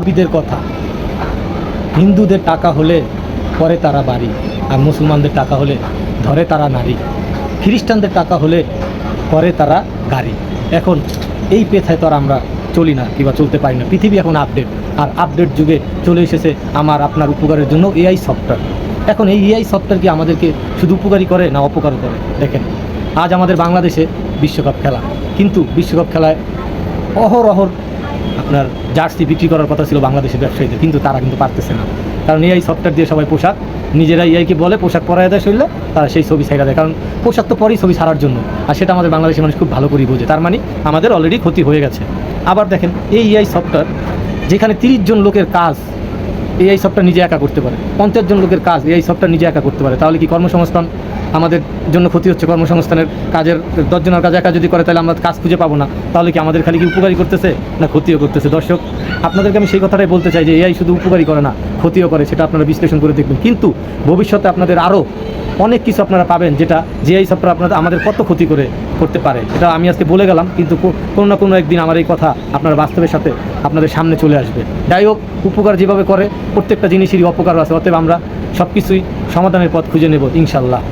নবীদের কথা, হিন্দুদের টাকা হলে পরে তারা বাড়ি, আর মুসলমানদের টাকা হলে ধরে তারা নারী, খ্রিস্টানদের টাকা হলে পরে তারা গাড়ি। এখন এই পেছায় তো আর আমরা চলি না কিংবা চলতে পারি না। পৃথিবী এখন আপডেট, আর আপডেট যুগে চলে এসেছে আমার আপনার উপকারের জন্য এআই সফটওয়্যার। এখন এই এআই সফটওয়্যার কি আমাদেরকে শুধু উপকারী করে না অপকার করে? দেখেন, আজ আমাদের বাংলাদেশে বিশ্বকাপ খেলা, কিন্তু বিশ্বকাপ খেলায় অহরহ আপনার জার্সি বিক্রি করার কথা ছিল বাংলাদেশের ব্যবসায়ীদের, কিন্তু তারা কিন্তু পারতেছে না। কারণ এআই সফটওয়্যার দিয়ে সবাই পোশাক নিজেরা এআইকে বলে পোশাক পরায় দেয়, শরীরে তারা সেই ছবি ছাইড়া দেয়। কারণ পোশাক তো পরেই ছবি ছাড়ার জন্য, আর সেটা আমাদের বাংলাদেশের মানুষ খুব ভালো করেই বোঝে। তার মানে আমাদের অলরেডি ক্ষতি হয়ে গেছে। আবার দেখেন, এই এআই সফটওয়্যার যেখানে 30 জন লোকের কাজ এআই সফটওয়্যার নিজে একা করতে পারে, 50 জন লোকের কাজ এআই সফটওয়্যার নিজে একা করতে পারে, তাহলে কি কর্মসংস্থান আমাদের জন্য ক্ষতি হচ্ছে? কর্মসংস্থানের কাজের 10 জনের কাজ একা যদি করে তাহলে আমরা কাজ খুঁজে পাবো না। তাহলে কি আমাদের খালি কি উপকারী করতেছে না ক্ষতিও করতেছে? দর্শক, আপনাদেরকে আমি সেই কথাটাই বলতে চাই যে এআই শুধু উপকারী করে না, ক্ষতিও করে, সেটা আপনারা বিশ্লেষণ করে দেখবেন। কিন্তু ভবিষ্যতে আপনাদের আরও অনেক কিছু আপনারা পাবেন যেটা এআই সফটওয়্যার আপনাদের আমাদের কত ক্ষতি করতে পারে, এটা আমি আজকে বলে গেলাম, কিন্তু কোনো না কোনো একদিন আমার এই কথা আপনার বাস্তবের সাথে আপনাদের সামনে চলে আসবে। যাই হোক, উপকার যেভাবে করে প্রত্যেকটা জিনিসেরই অপকার আছে, অতএব আমরা সব কিছুই সমাধানের পথ খুঁজে নেব ইনশাল্লাহ।